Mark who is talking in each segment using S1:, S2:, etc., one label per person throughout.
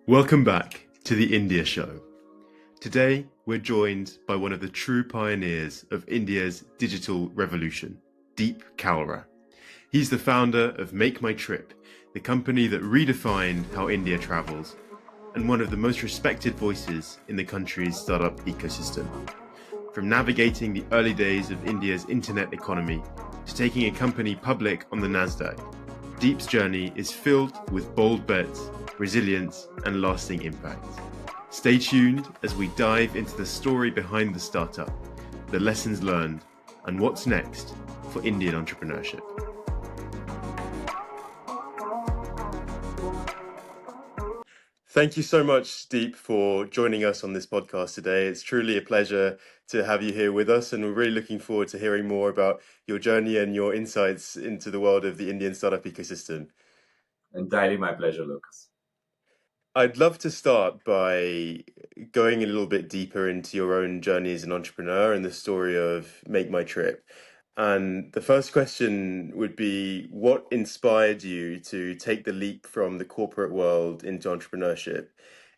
S1: Welcome back to the India Show. Today, we're joined by one of the true pioneers of India's digital revolution, Deep Kalra. He's the founder of MakeMyTrip, the company that redefined how India travels, and one of the most respected voices in the country's startup ecosystem. From navigating the early days of India's internet economy to taking a company public on the Nasdaq, Deep's journey is filled with bold bets, resilience, and lasting impact. Stay tuned as we dive into the story behind the startup, the lessons learned, and what's next for Indian entrepreneurship. Thank you so much, Deep, for joining us on this podcast today. It's truly a pleasure to have you here with us, and we're really looking forward to hearing more about your journey and your insights into the world of the Indian startup ecosystem.
S2: Entirely my pleasure, Lucas.
S1: I'd love to start by going a little bit deeper into your own journey as an entrepreneur and the story of MakeMyTrip. And the first question would be, what inspired you to take the leap from the corporate world into entrepreneurship,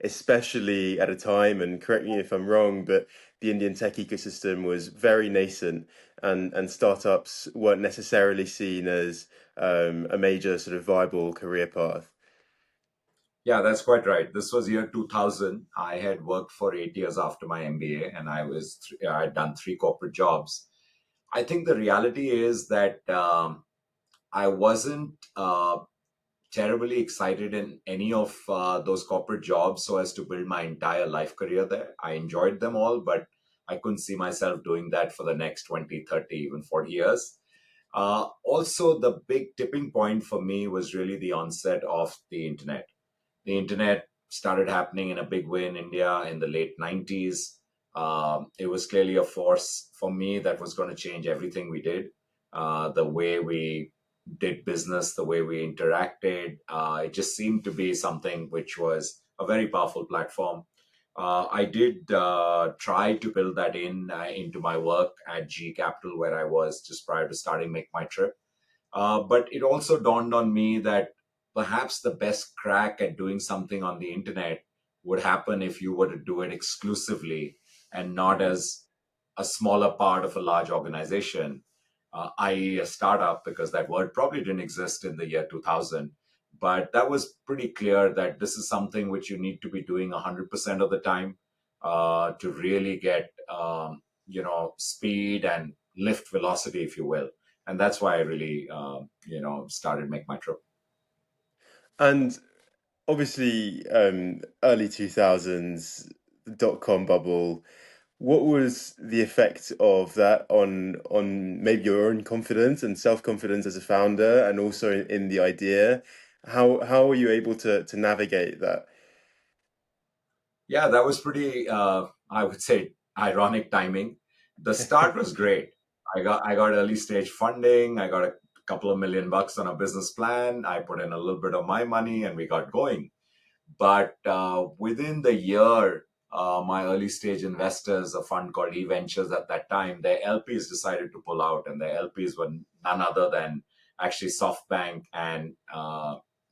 S1: especially at a time, and correct me if I'm wrong, but the Indian tech ecosystem was very nascent and startups weren't necessarily seen as a major sort of viable career path.
S2: Yeah, that's quite right. This was year 2000. I had worked for 8 years after my MBA, and I had done three corporate jobs. I think the reality is that I wasn't terribly excited in any of those corporate jobs so as to build my entire life career there. I enjoyed them all, but I couldn't see myself doing that for the next 20, 30, even 40 years. Also, the big tipping point for me was really the onset of the internet. The internet started happening in a big way in India in the late 90s. It was clearly a force for me that was going to change everything we did, the way we did business, the way we interacted. It just seemed to be something which was a very powerful platform. I did try to build that into my work at G Capital, where I was just prior to starting Make My Trip. But it also dawned on me that perhaps the best crack at doing something on the internet would happen if you were to do it exclusively and not as a smaller part of a large organization, i.e., a startup, because that word probably didn't exist in the year 2000. But that was pretty clear that this is something which you need to be doing 100% of the time to really get, speed and lift velocity, if you will. And that's why I really, started Make My Trip.
S1: And obviously, early 2000s, dot-com bubble, what was the effect of that on maybe your own confidence and self-confidence as a founder and also in the idea? How were you able to navigate that?
S2: Yeah, that was pretty, I would say, ironic timing. The start was great. I got early stage funding. I got a couple of $1 million on a business plan. I put in a little bit of my money, and we got going. But within the year, my early stage investors, a fund called E Ventures at that time, their LPs decided to pull out, and their LPs were none other than actually SoftBank and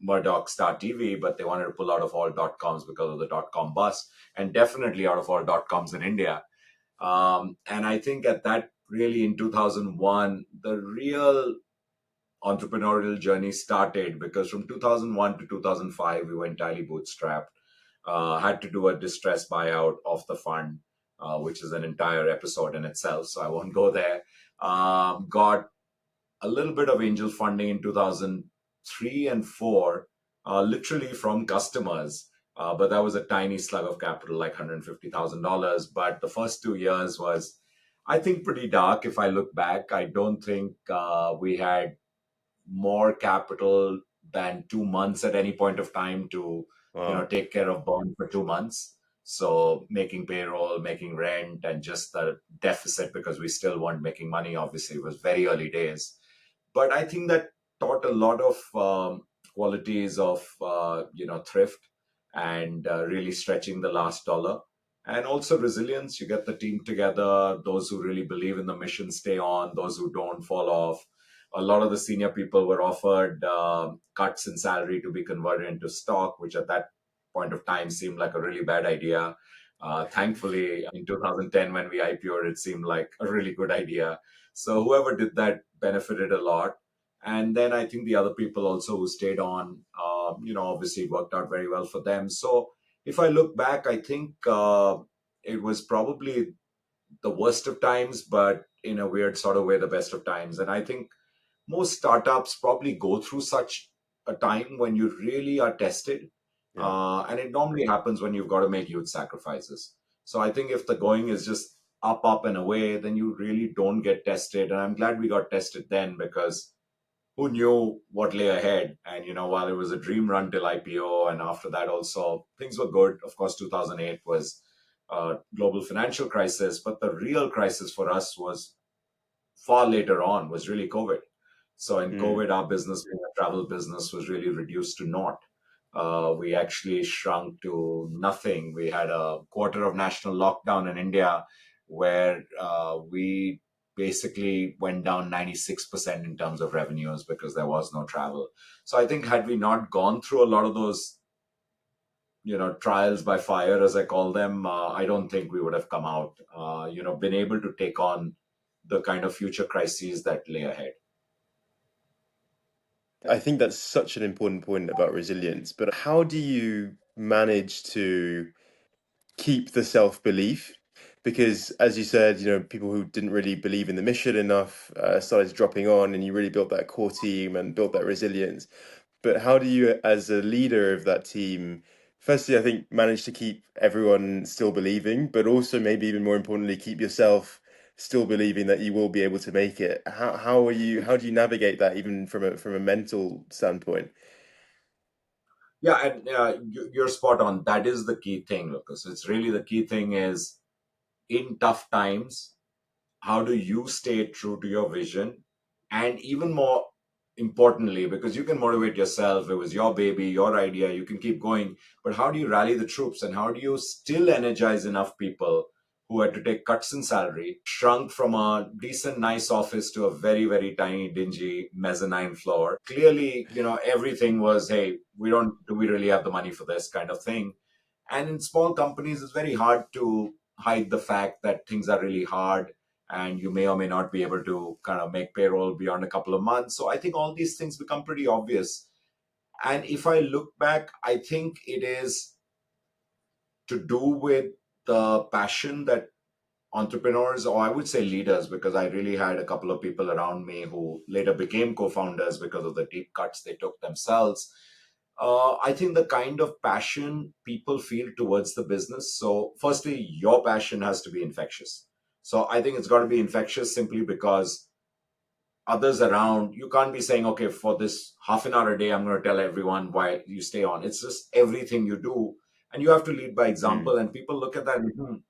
S2: Murdoch Star TV, but they wanted to pull out of all dot coms because of the dot com bust, and definitely out of all dot coms in India. And I think at that really in 2001, the real entrepreneurial journey started because from 2001 to 2005, we were entirely bootstrapped. Had to do a distress buyout of the fund, which is an entire episode in itself, so I won't go there. Got a little bit of angel funding in 2003 and 4, literally from customers. But that was a tiny slug of capital, like $150,000. But the first 2 years was, I think, pretty dark. If I look back, I don't think we had more capital than 2 months at any point of time to
S1: Wow.
S2: take care of burn for 2 months, so making payroll, making rent, and just the deficit, because we still weren't making money. Obviously, it was very early days, but I think that taught a lot of qualities of thrift and really stretching the last dollar, and also resilience. You get the team together. Those who really believe in the mission stay on. Those who don't fall off. A lot of the senior people were offered cuts in salary to be converted into stock, which at that point of time seemed like a really bad idea. Thankfully, in 2010, when we IPO'd, it seemed like a really good idea. So whoever did that benefited a lot. And then I think the other people also who stayed on, obviously it worked out very well for them. So if I look back, I think it was probably the worst of times, but in a weird sort of way, the best of times. And I think most startups probably go through such a time when you really are tested.
S1: Yeah.
S2: And it normally happens when you've got to make huge sacrifices. So I think if the going is just up, up, and away, then you really don't get tested. And I'm glad we got tested then, because who knew what lay ahead? And, while it was a dream run till IPO, and after that also, things were good. Of course, 2008 was a global financial crisis, but the real crisis for us was far later on, was really COVID. So in
S1: Mm.
S2: COVID, our business, being a travel business, was really reduced to naught. We actually shrunk to nothing. We had a quarter of national lockdown in India, where we basically went down 96% in terms of revenues because there was no travel. So I think had we not gone through a lot of those, trials by fire, as I call them, I don't think we would have come out, been able to take on the kind of future crises that lay ahead.
S1: I think that's such an important point about resilience, but how do you manage to keep the self belief? Because, as you said, people who didn't really believe in the mission enough started dropping on, and you really built that core team and built that resilience. But how do you, as a leader of that team, firstly, I think, manage to keep everyone still believing, but also maybe even more importantly, keep yourself still believing that you will be able to make it? How do you navigate that even from a mental standpoint?
S2: Yeah, and you're spot on. That is the key thing, Lucas. It's really the key thing is, in tough times, how do you stay true to your vision? And even more importantly, because you can motivate yourself, it was your baby, your idea, you can keep going, but how do you rally the troops, and how do you still energize enough people who had to take cuts in salary, shrunk from a decent nice office to a very very tiny dingy mezzanine floor? Clearly, everything was, hey, do we really have the money for this kind of thing? And in small companies, it's very hard to hide the fact that things are really hard, and you may or may not be able to kind of make payroll beyond a couple of months. So I think all these things become pretty obvious. And if I look back, I think it is to do with the passion that entrepreneurs, or I would say leaders, because I really had a couple of people around me who later became co founders because of the deep cuts they took themselves. I think the kind of passion people feel towards the business. So, firstly, your passion has to be infectious. So, I think it's got to be infectious simply because others around, you can't be saying, okay, for this half an hour a day, I'm going to tell everyone why you stay on. It's just everything you do. And you have to lead by
S1: Mm.
S2: example. And people look at that and,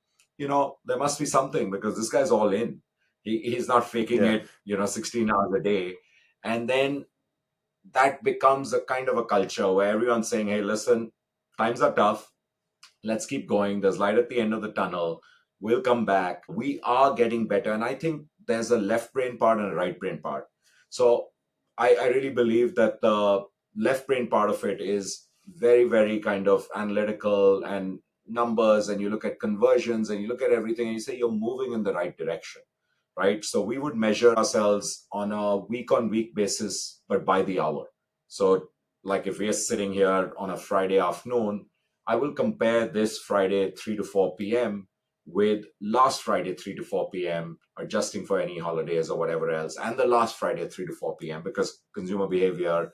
S2: there must be something, because this guy's all in. He's not faking
S1: Yeah.
S2: it, 16 hours a day. And then that becomes a kind of a culture where everyone's saying, hey, listen, times are tough. Let's keep going. There's light at the end of the tunnel. We'll come back. We are getting better. And I think there's a left brain part and a right brain part. So I really believe that the left brain part of it is very, very kind of analytical and numbers. And you look at conversions and you look at everything and you say you're moving in the right direction, right? So we would measure ourselves on a week on week basis, but by the hour. So, like if we are sitting here on a Friday afternoon, I will compare this Friday 3 to 4 p.m. with last Friday 3 to 4 p.m., adjusting for any holidays or whatever else, and the last Friday 3 to 4 p.m., because consumer behavior,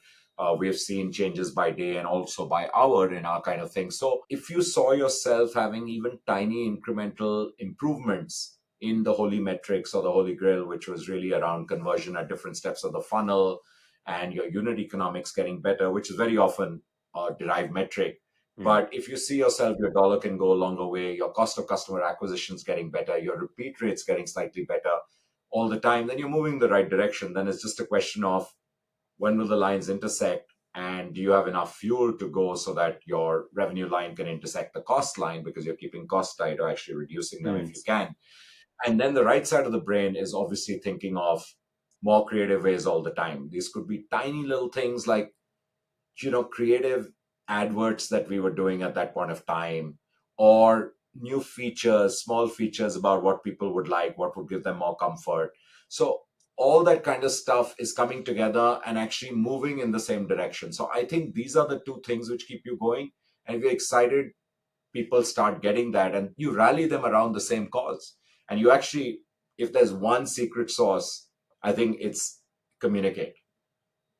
S2: we have seen changes by day and also by hour in our kind of thing. So if you saw yourself having even tiny incremental improvements in the holy metrics or the holy grail, which was really around conversion at different steps of the funnel and your unit economics getting better, which is very often a derived metric.
S1: Mm.
S2: But if you see yourself, your dollar can go a longer way, your cost of customer acquisition is getting better, your repeat rates getting slightly better all the time, then you're moving in the right direction. Then it's just a question of, when will the lines intersect? And do you have enough fuel to go so that your revenue line can intersect the cost line, because you're keeping costs tight or actually reducing them if
S1: Mm.
S2: you can? And then the right side of the brain is obviously thinking of more creative ways all the time. These could be tiny little things like, creative. adverts that we were doing at that point of time, or new features, small features about what people would like, what would give them more comfort. So all that kind of stuff is coming together and actually moving in the same direction. So I think these are the two things which keep you going. And if you're excited, people start getting that, and you rally them around the same cause. And you actually, if there's one secret sauce, I think it's communicate.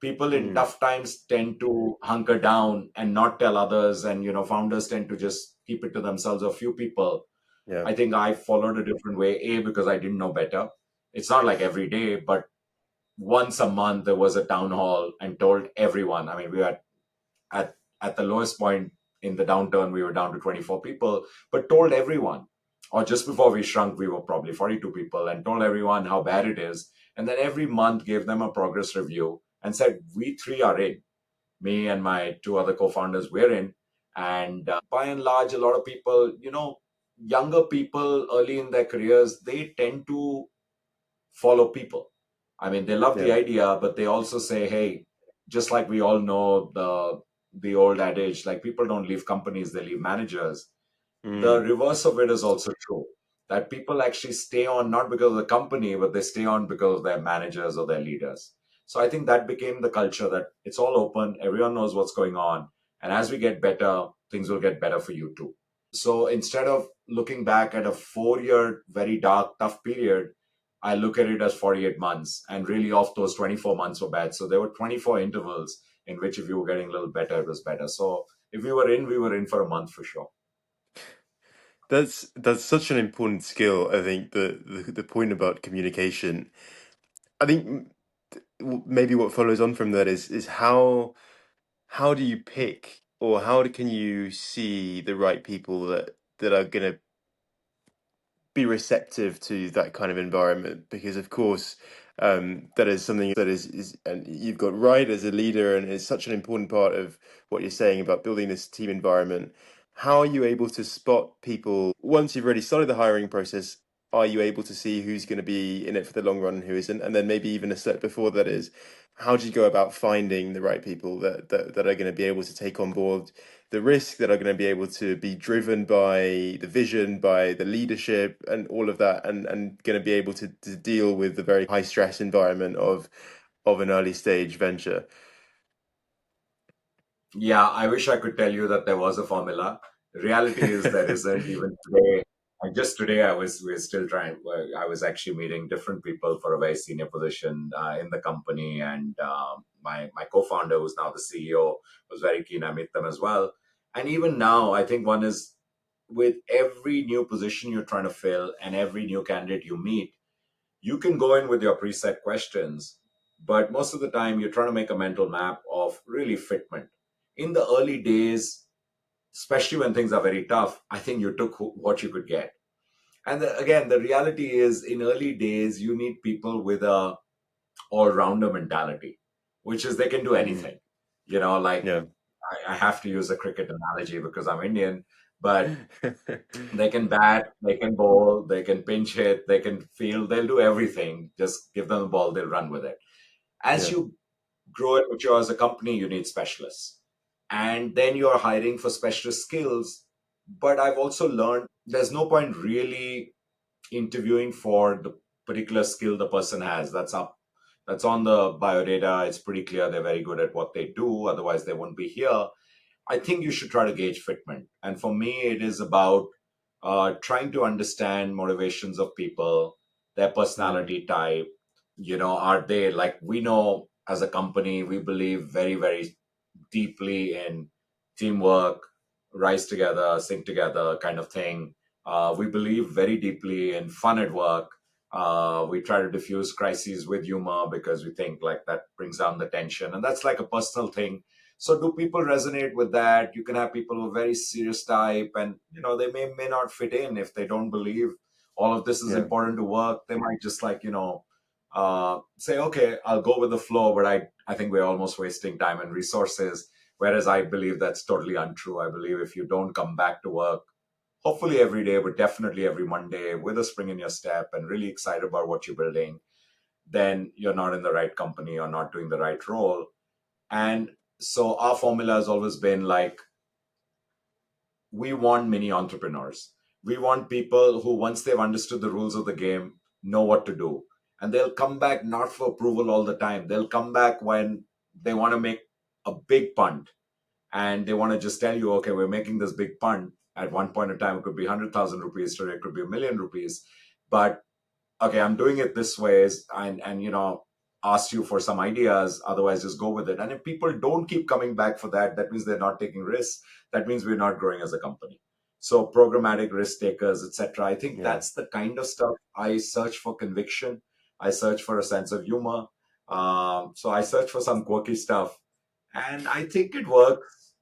S2: People in
S1: Mm,
S2: tough times tend to hunker down and not tell others, and founders tend to just keep it to themselves, a few people.
S1: yeah.
S2: I think I followed a different way, because I didn't know better. It's not like every day, but once a month there was a town hall and told everyone. I mean, we were at the lowest point in the downturn, we were down to 24 people, but told everyone. Or just before we shrunk, we were probably 42 people, and told everyone how bad it is. And then every month gave them a progress review and said, we three are in. Me and my two other co-founders, we're in. And by and large, a lot of people, younger people early in their careers, they tend to follow people. I mean, they love the
S1: Yeah.
S2: idea, but they also say, hey, just like we all know the old adage, like people don't leave companies, they leave managers. The
S1: Mm.
S2: reverse of it is also true. That people actually stay on not because of the company, but they stay on because of their managers or their leaders. So I think that became the culture, that it's all open, everyone knows what's going on. And as we get better, things will get better for you too. So instead of looking back at a 4 year, very dark, tough period, I look at it as 48 months. And really, off those 24 months were bad. So there were 24 intervals in which, if you were getting a little better, it was better. So if we were in for a month for sure.
S1: That's such an important skill. I think the point about communication. I think maybe what follows on from that is how do you pick, or can you see the right people that are going to be receptive to that kind of environment? Because of course, that is something that is and you've got right as a leader, and it's such an important part of what you're saying about building this team environment. How are you able to spot people once you've already started the hiring process? Are you able to see who's going to be in it for the long run and who isn't? And then maybe even a step before that is, how do you go about finding the right people that are going to be able to take on board the risk, that are going to be able to be driven by the vision, by the leadership, and all of that, and going to be able to deal with the very high stress environment of an early stage venture?
S2: Yeah, I wish I could tell you that there was a formula. The reality is there isn't. Even today, and just today, we're still trying. I was actually meeting different people for a very senior position in the company, and my co-founder, who's now the CEO, was very keen I meet them as well. And even now, I think one is, with every new position you're trying to fill and every new candidate you meet, you can go in with your preset questions, but most of the time you're trying to make a mental map of really fitment. In the early days, especially when things are very tough, I think you took what you could get. And again, the reality is, in early days, you need people with a all-rounder mentality, which is they can do
S1: Mm,
S2: anything. Like,
S1: yeah.
S2: I have to use a cricket analogy because I'm Indian, but they can bat, they can bowl, they can pinch hit, they can field, they'll do everything. Just give them the ball, they'll run with it. As
S1: Yeah.
S2: you grow and mature as a company, you need specialists. And then you're hiring for specialist skills. But I've also learned there's no point really interviewing for the particular skill the person has. That's on the biodata. It's pretty clear they're very good at what they do. Otherwise, they wouldn't be here. I think you should try to gauge fitment. And for me, it is about trying to understand motivations of people, their
S1: Mm,
S2: personality type. Are they, like, we know as a company, we believe very, very deeply in teamwork, rise together, sing together kind of thing. We believe very deeply in fun at work. We try to diffuse crises with humor because we think like that brings down the tension, and that's like a personal thing. So, do people resonate with that? You can have people who are very serious type, and they may not fit in if they don't believe all of this is
S1: yeah.
S2: important to work. They might just, like, say, okay, I'll go with the flow, but I think we're almost wasting time and resources. Whereas I believe that's totally untrue. I believe if you don't come back to work, hopefully every day, but definitely every Monday, with a spring in your step and really excited about what you're building, then you're not in the right company or not doing the right role. And So our formula has always been like, we want mini entrepreneurs. We want people who, once they've understood the rules of the game, know what to do. And they'll come back not for approval all the time. They'll come back when they want to make a big punt, and they want to just tell you, okay, we're making this big punt. At one point in time, it could be 100,000 rupees, today it could be a million rupees. But okay, I'm doing it this way, and asked you for some ideas. Otherwise, just go with it. And if people don't keep coming back for that, that means they're not taking risks. That means we're not growing as a company. So programmatic risk takers, etc. I think
S1: Yeah.
S2: that's the kind of stuff I search for. Conviction. I search for a sense of humor. So I search for some quirky stuff, and I think it works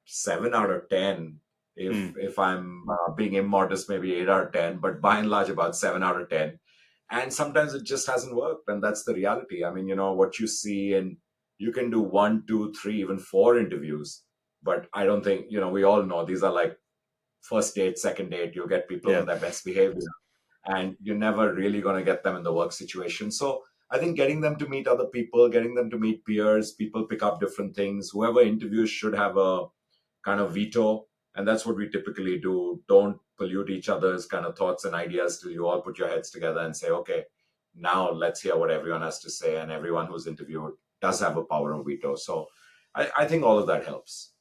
S2: 7 out of 10. If
S1: Mm.
S2: if I'm being immodest, maybe 8 out of 10, but by and large about 7 out of 10. And sometimes it just hasn't worked, and that's the reality. I mean, what you see, and you can do one, two, three, even four interviews, but I don't think, we all know these are like first date, second date. You'll get people
S1: Yeah.
S2: on their best behavior, and you're never really going to get them in the work situation. So I think getting them to meet other people, getting them to meet peers, people pick up different things. Whoever interviews should have a kind of veto. And that's what we typically do. Don't pollute each other's kind of thoughts and ideas till you all put your heads together and say, okay, now let's hear what everyone has to say. And everyone who's interviewed does have a power of veto. So I think all of that helps.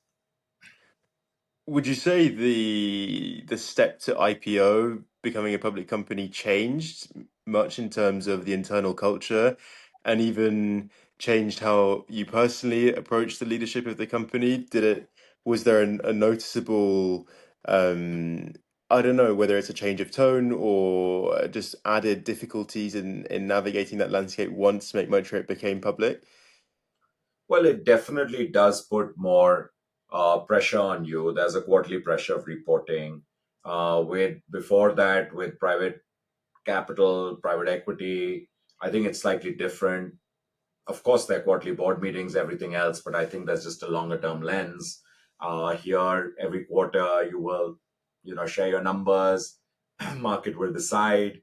S1: Would you say the step to IPO, becoming a public company, changed much in terms of the internal culture and even changed how you personally approached the leadership of the company? Was there a noticeable, um, I don't know, whether it's a change of tone or just added difficulties in navigating that landscape once Make My Trip became public?
S2: Well, it definitely does put more pressure on you. There's a quarterly pressure of reporting. With before that, with private capital, private equity, I think it's slightly different. Of course, there are quarterly board meetings, everything else, but I think there's just a longer term lens. Here, every quarter, you will, share your numbers. Market will decide.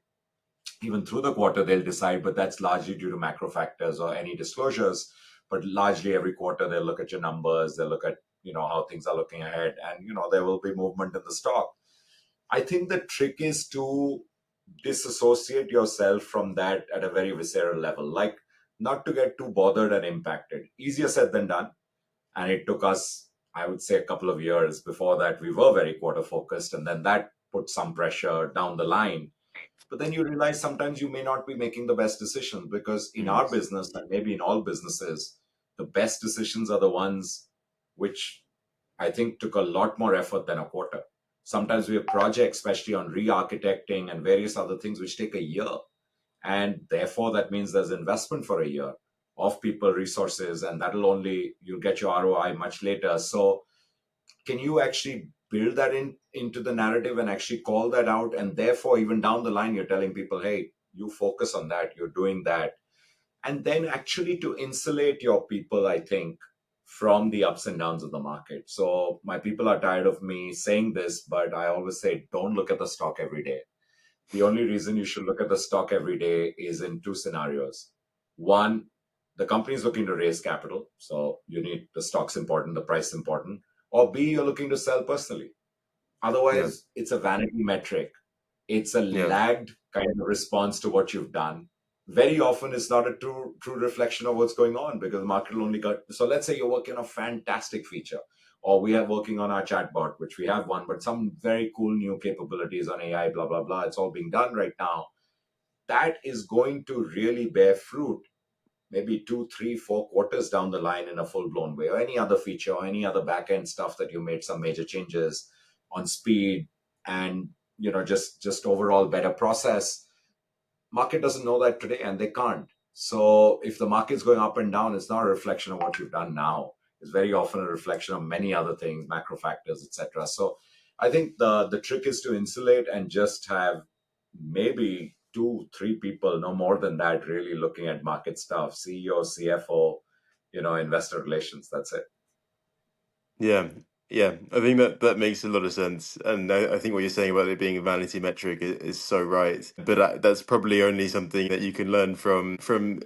S2: Even through the quarter, they'll decide, but that's largely due to macro factors or any disclosures. But largely, every quarter, they'll look at your numbers. They'll look at how things are looking ahead, and there will be movement in the stock. I think the trick is to disassociate yourself from that at a very visceral level, like not to get too bothered and impacted. Easier said than done. And it took us, I would say, a couple of years. Before that, we were very quarter focused, and then that put some pressure down the line. But then you realize sometimes you may not be making the best decisions, because in
S1: Mm.
S2: our business, and maybe in all businesses, the best decisions are the ones which I think took a lot more effort than a quarter. Sometimes we have projects, especially on re architecting and various other things, which take a year. And therefore, that means there's investment for a year of people, resources, and that'll only, you'll get your ROI much later. So, can you actually build that into the narrative and actually call that out? And therefore, even down the line, you're telling people, hey, you focus on that, you're doing that, and then actually to insulate your people, I think, from the ups and downs of the market. So my people are tired of me saying this, but I always say, don't look at the stock every day. The only reason you should look at the stock every day is in two scenarios. One, the company is looking to raise capital, so you need, the stock's important, the price is important. Or B, you're looking to sell personally.
S1: Yeah.
S2: Otherwise, it's a vanity metric. It's a
S1: Yeah.
S2: lagged kind of response to what you've done. Very often, it's not a true reflection of what's going on, because the market will only got. So let's say you're working on a fantastic feature, or we are working on our chatbot, which we have one, but some very cool new capabilities on AI, blah blah blah. It's all being done right now. That is going to really bear fruit maybe 2, 3, 4 quarters down the line in a full blown way, or any other feature or any other back end stuff that you made some major changes on speed, and just overall better process. Market doesn't know that today, and they can't. So if the market's going up and down, it's not a reflection of what you've done now. It's very often a reflection of many other things, macro factors, etc. So I think the trick is to insulate and just have maybe 2, 3 people, no more than that, really looking at market stuff. CEO, CFO, investor relations. That's it.
S1: Yeah. Yeah, I think that that makes a lot of sense, and I think what you're saying about it being a vanity metric is so right. But that's probably only something that you can learn from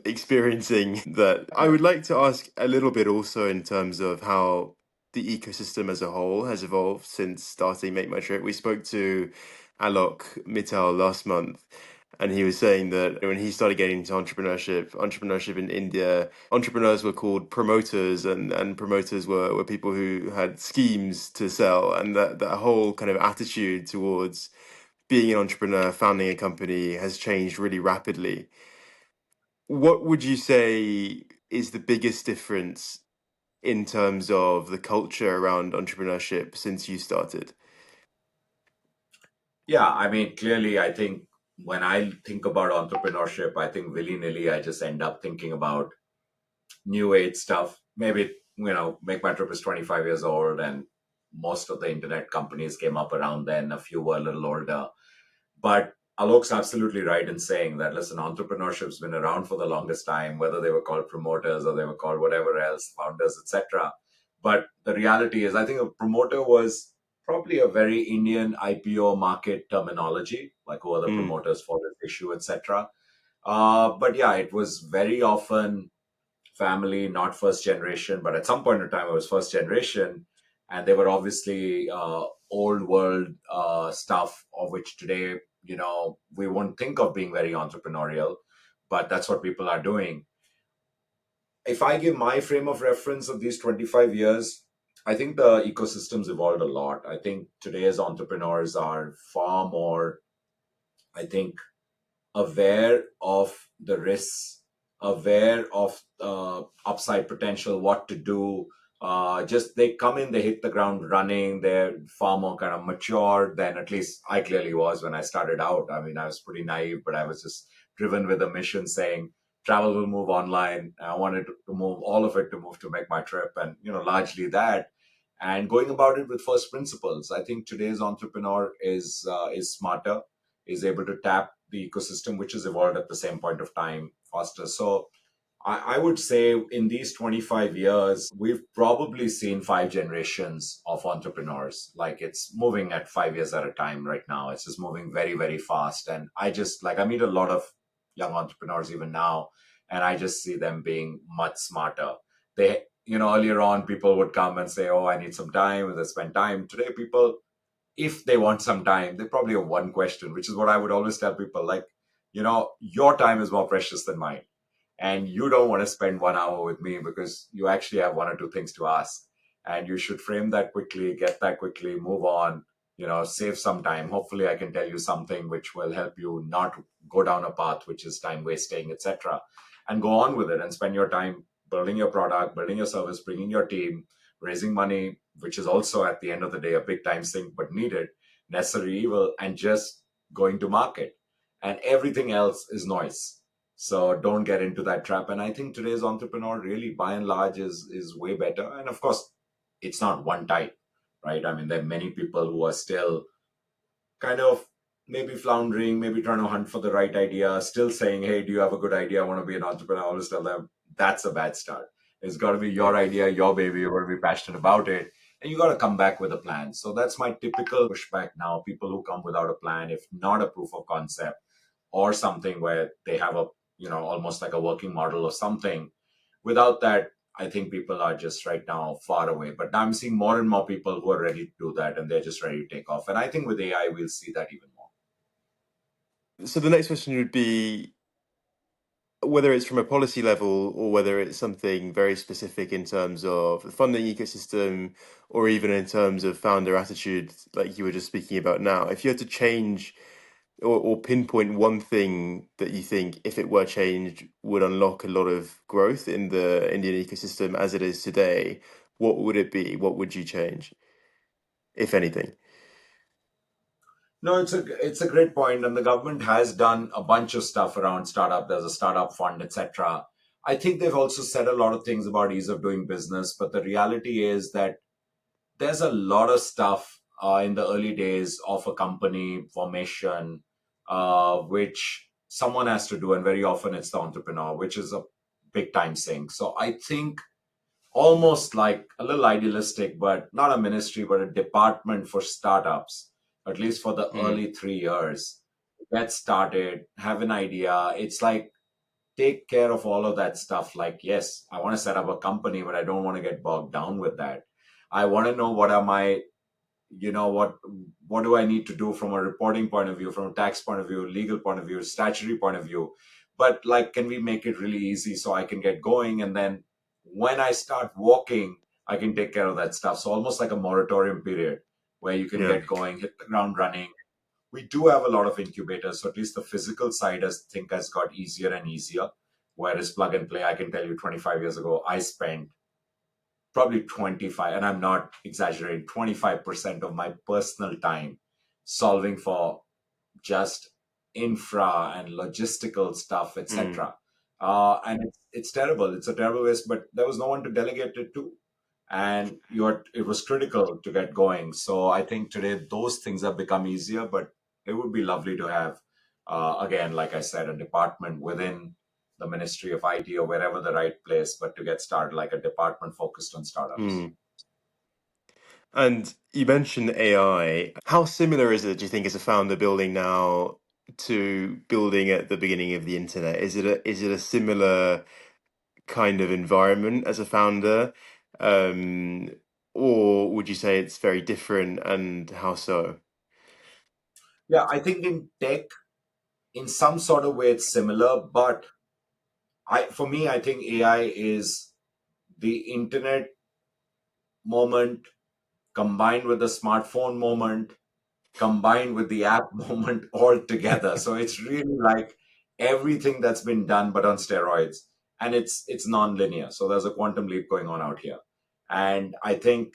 S1: experiencing that. I would like to ask a little bit also in terms of how the ecosystem as a whole has evolved since starting Make My Trip. We spoke to Alok Mittal last month, and he was saying that when he started getting into entrepreneurship in India, entrepreneurs were called promoters, and promoters were people who had schemes to sell, and that whole kind of attitude towards being an entrepreneur, founding a company has changed really rapidly. What would you say is the biggest difference in terms of the culture around entrepreneurship since you started?
S2: Yeah, I mean, clearly, I think when I think about entrepreneurship, I think willy nilly, I just end up thinking about new age stuff. Maybe, Make My Trip is 25 years old, and most of the internet companies came up around then. A few were a little older. But Alok's absolutely right in saying that, listen, entrepreneurship's been around for the longest time, whether they were called promoters or they were called whatever else, founders, etc. But the reality is, I think a promoter was probably a very Indian IPO market terminology, like who are the
S1: Mm.
S2: promoters for this issue, etc. But yeah, it was very often family, not first generation, but at some point in time, it was first generation. And they were obviously old world stuff, of which today, we won't think of being very entrepreneurial, but that's what people are doing. If I give my frame of reference of these 25 years, I think the ecosystem's evolved a lot. I think today's entrepreneurs are far more, I think, aware of the risks, aware of upside potential, what to do. Just they come in, they hit the ground running. They're far more kind of mature than at least I clearly was when I started out. I mean, I was pretty naive, but I was just driven with a mission saying travel will move online. I wanted to move all of it to move to Make My Trip, and largely that. And going about it with first principles. I think today's entrepreneur is smarter, is able to tap the ecosystem which has evolved at the same point of time faster. So I would say in these 25 years, we've probably seen five generations of entrepreneurs. Like it's moving at 5 years at a time right now. It's just moving very, very fast. And I meet a lot of young entrepreneurs even now, and I just see them being much smarter. Earlier on, people would come and say, oh, I need some time, and they spend time. Today, people, if they want some time, they probably have one question, which is what I would always tell people, like, your time is more precious than mine. And you don't want to spend 1 hour with me because you actually have one or two things to ask. And you should frame that quickly, get that quickly, move on, save some time. Hopefully, I can tell you something which will help you not go down a path which is time wasting, etc. And go on with it and spend your time building your product, building your service, bringing your team, raising money, which is also at the end of the day a big time sink but needed, necessary evil, and just going to market. And everything else is noise. So don't get into that trap. And I think today's entrepreneur really by and large is way better. And of course, it's not one type, right? I mean, there are many people who are still kind of maybe floundering, maybe trying to hunt for the right idea, still saying, hey, do you have a good idea? I want to be an entrepreneur. I always tell them that's a bad start. It's got to be
S1: Yeah.
S2: your idea, your baby. You're going to be passionate about it. And you got to come back with a plan. So that's my typical pushback now. People who come without a plan, if not a proof of concept or something where they have a, almost like a working model or something. Without that, I think people are just right now far away. But I'm seeing more and more people who are ready to do that and they're just ready to take off. And I think with AI, we'll see that even more.
S1: So the next question would be whether it's from a policy level or whether it's something very specific in terms of the funding ecosystem or even in terms of founder attitude, like you were just speaking about now. If you had to change or pinpoint one thing that you think, if it were changed, would unlock a lot of growth in the Indian ecosystem as it is today, what would it be? What would you change, if anything?
S2: No, it's a great point, and the government has done a bunch of stuff around startup. There's a startup fund, etc. I think they've also said a lot of things about ease of doing business, but the reality is that there's a lot of stuff in the early days of a company formation, which someone has to do, and very often it's the entrepreneur, which is a big time sink. So I think almost like a little idealistic, but not a ministry, but a department for startups, at least for the
S1: Mm,
S2: early 3 years. Get started, have an idea. It's like take care of all of that stuff. Like, yes, I want to set up a company, but I don't want to get bogged down with that. I want to know what are my, what do I need to do from a reporting point of view, from a tax point of view, legal point of view, statutory point of view. But like, can we make it really easy so I can get going, and then when I start walking, I can take care of that stuff. So almost like a moratorium period where you can
S1: yeah.
S2: get going, hit the ground running. We do have a lot of incubators, so at least the physical side has got easier and easier. Whereas plug and play, I can tell you 25 years ago, I spent probably 25, and I'm not exaggerating, 25% of my personal time solving for just infra and logistical stuff,
S1: Mm,
S2: etc. And it's terrible. It's a terrible waste, but there was no one to delegate it to, and it was critical to get going. So I think today those things have become easier, but it would be lovely to have, again, like I said, a department within the Ministry of IT or wherever the right place, but to get started, like a department focused on startups.
S1: mm. And you mentioned AI. How similar is it, do you think, as a founder building now to building at the beginning of the internet? Is it a similar kind of environment as a founder? Um, or would you say it's very different, and how so?
S2: Yeah, I think in tech, in some sort of way, it's similar, but for me, I think AI is the internet moment combined with the smartphone moment combined with the app moment all together. So it's really like everything that's been done but on steroids, and it's non-linear. So there's a quantum leap going on out here. And I think,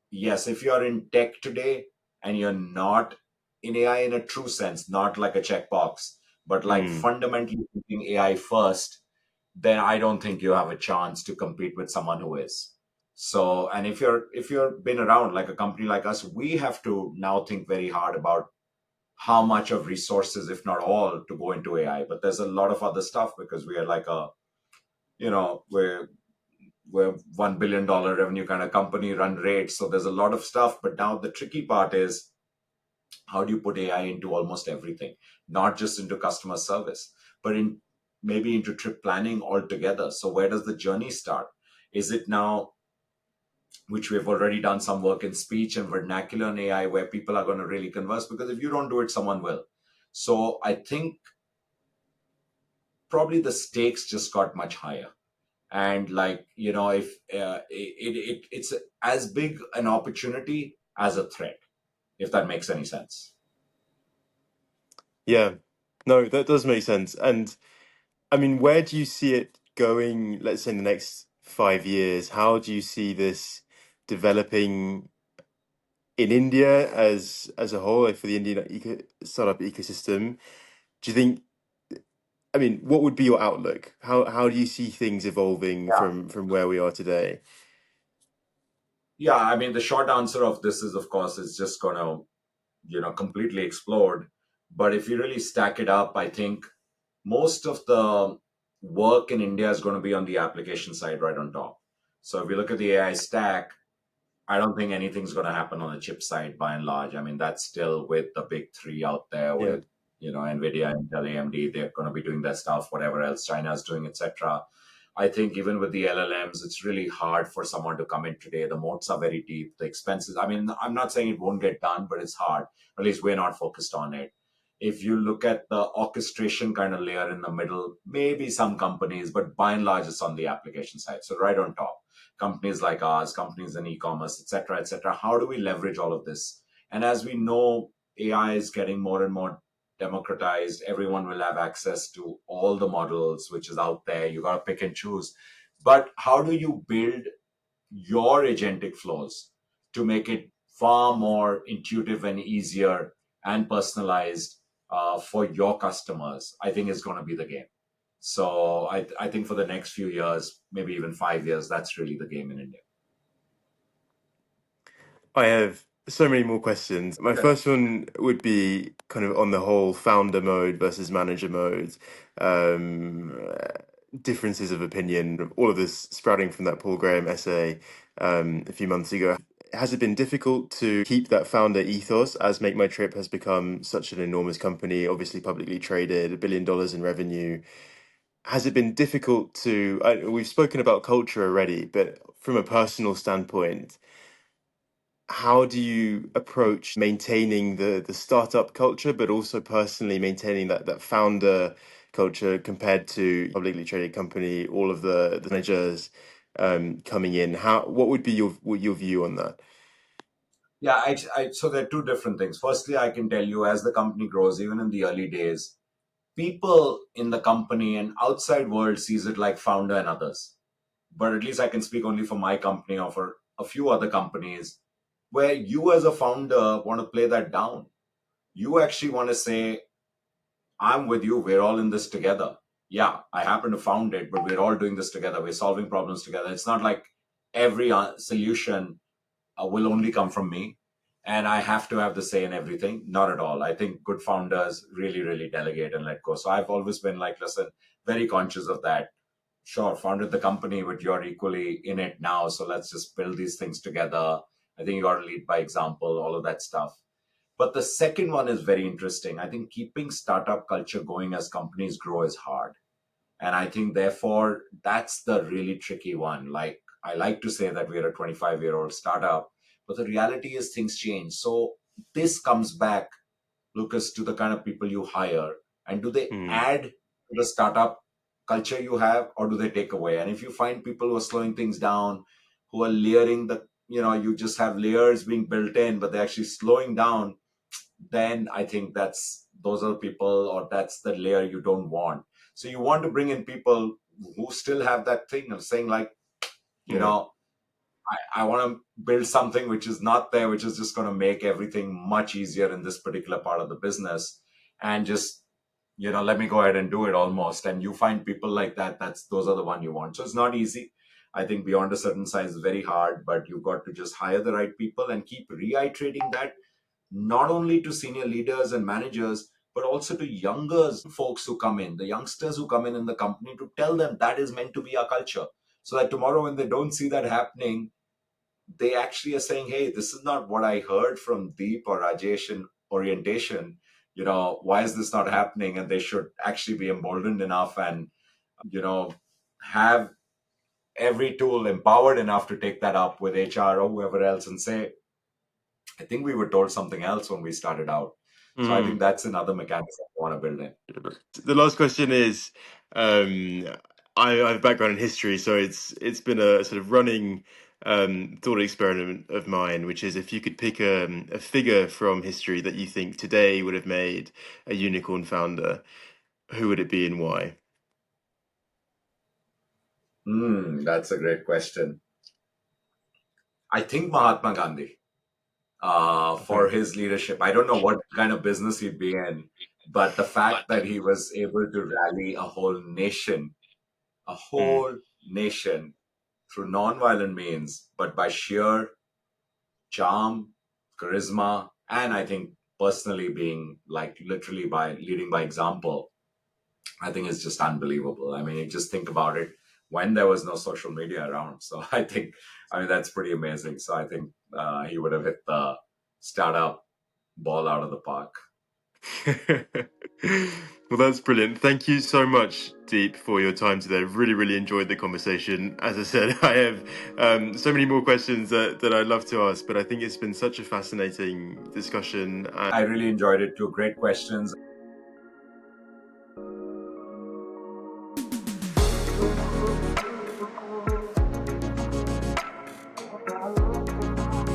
S2: yes, if you're in tech today and you're not in AI in a true sense, not like a checkbox, but like
S1: Mm,
S2: fundamentally thinking AI first, then I don't think you have a chance to compete with someone who is. So, and if you're been around like a company like us, we have to now think very hard about how much of resources, if not all, to go into AI. But there's a lot of other stuff because we are like a, we're $1 billion revenue kind of company run rate. So there's a lot of stuff. But now the tricky part is how do you put AI into almost everything, not just into customer service, but in maybe into trip planning altogether. So where does the journey start? Is it now, which we've already done some work in speech and vernacular and AI, where people are going to really converse? Because if you don't do it, someone will. So I think probably the stakes just got much higher. And like, if it's as big an opportunity as a threat, if that makes any sense.
S1: yeah, no, that does make sense. And I mean, where do you see it going, let's say in the next 5 years? How do you see this developing in India as a whole, like for the Indian startup ecosystem? Do you think, I mean, what would be your outlook? How do you see things evolving
S2: Yeah.
S1: from where we are today?
S2: Yeah, I mean, the short answer of this is, of course, it's just going to, completely explode. But if you really stack it up, I think most of the work in India is going to be on the application side right on top. So if you look at the AI stack, I don't think anything's going to happen on the chip side by and large. I mean, that's still with the big three out there
S1: Yeah.
S2: with, NVIDIA, Intel, AMD. They're going to be doing their stuff, whatever else China's doing, etc. I think even with the LLMs, it's really hard for someone to come in today. The moats are very deep. The expenses, I mean, I'm not saying it won't get done, but it's hard. At least we're not focused on it. If you look at the orchestration kind of layer in the middle, maybe some companies, but by and large, it's on the application side. So right on top, companies like ours, companies in e-commerce, et cetera, et cetera. How do we leverage all of this? And as we know, AI is getting more and more democratized. Everyone will have access to all the models which is out there. You got to pick and choose. But how do you build your agentic flows to make it far more intuitive and easier and personalized for your customers? I think is going to be the game. So I think for the next few years, maybe even 5 years, that's really the game in India.
S1: I have so many more questions. My
S2: Okay.
S1: first one would be kind of on the whole founder mode versus manager mode. Um, differences of opinion, all of this sprouting from that Paul Graham essay a few months ago. Has it been difficult to keep that founder ethos as Make My Trip has become such an enormous company, obviously publicly traded, $1 billion in revenue? Has it been difficult to, we've spoken about culture already, but from a personal standpoint, how do you approach maintaining the startup culture, but also personally maintaining that founder culture compared to publicly traded company, all of the managers coming in? What would be your view on that?
S2: Yeah, so there are two different things. Firstly, I can tell you, as the company grows, even in the early days, people in the company and outside world sees it like founder and others. But at least I can speak only for my company or for a few other companies where you as a founder want to play that down. You actually want to say, I'm with you. We're all in this together. Yeah, I happen to found it, but we're all doing this together. We're solving problems together. It's not like every solution will only come from me and I have to have the say in everything. Not at all. I think good founders really, really delegate and let go. So I've always been like, listen, very conscious of that. Sure, founded the company, but you're equally in it now. So let's just build these things together. I think you got to lead by example, all of that stuff. But the second one is very interesting. I think keeping startup culture going as companies grow is hard. And I think, therefore, that's the really tricky one. Like, I like to say that we're a 25-year-old startup, but the reality is things change. So, this comes back, Lucas, to the kind of people you hire. And do they
S1: Mm,
S2: add to the startup culture you have, or do they take away? And if you find people who are slowing things down, who are layering you just have layers being built in, but they're actually slowing down, then I think those are the people, or that's the layer you don't want. So you want to bring in people who still have that thing of saying, like, you
S1: yeah.
S2: know, I want to build something which is not there, which is just going to make everything much easier in this particular part of the business, and just let me go ahead and do it almost. And you find people like that. Those are the one you want. So it's not easy. I think beyond a certain size is very hard, but you've got to just hire the right people and keep reiterating that, not only to senior leaders and managers, but also to younger folks who come in, the youngsters who come in the company, to tell them that is meant to be our culture. So that tomorrow, when they don't see that happening, they actually are saying, hey, this is not what I heard from Deep or Rajesh in orientation. Why is this not happening? And they should actually be emboldened enough and, you know, have every tool empowered enough to take that up with HR or whoever else and say, I think we were told something else when we started out. So I think
S1: Mm.
S2: that's another mechanism I want to build in.
S1: The last question is, um, I have a background in history, so it's been a sort of running thought experiment of mine, which is if you could pick a figure from history that you think today would have made a unicorn founder, who would it be and why?
S2: That's a great question. I think Mahatma Gandhi, for
S1: Okay.
S2: his leadership. I don't know what kind of business he'd be in, but the fact that he was able to rally a
S1: Mm.
S2: whole nation through non-violent means, but by sheer charm, charisma, and I think personally being, like, literally by leading by example, I think it's just unbelievable. I mean, you just think about it when there was no social media around. So I mean, that's pretty amazing. So I think he would have hit the startup ball out of the park.
S1: Well, that's brilliant. Thank you so much, Deep, for your time today. I've really, really enjoyed the conversation. As I said, I have so many more questions that I'd love to ask, but I think it's been such a fascinating discussion.
S2: I really enjoyed it too. Great questions.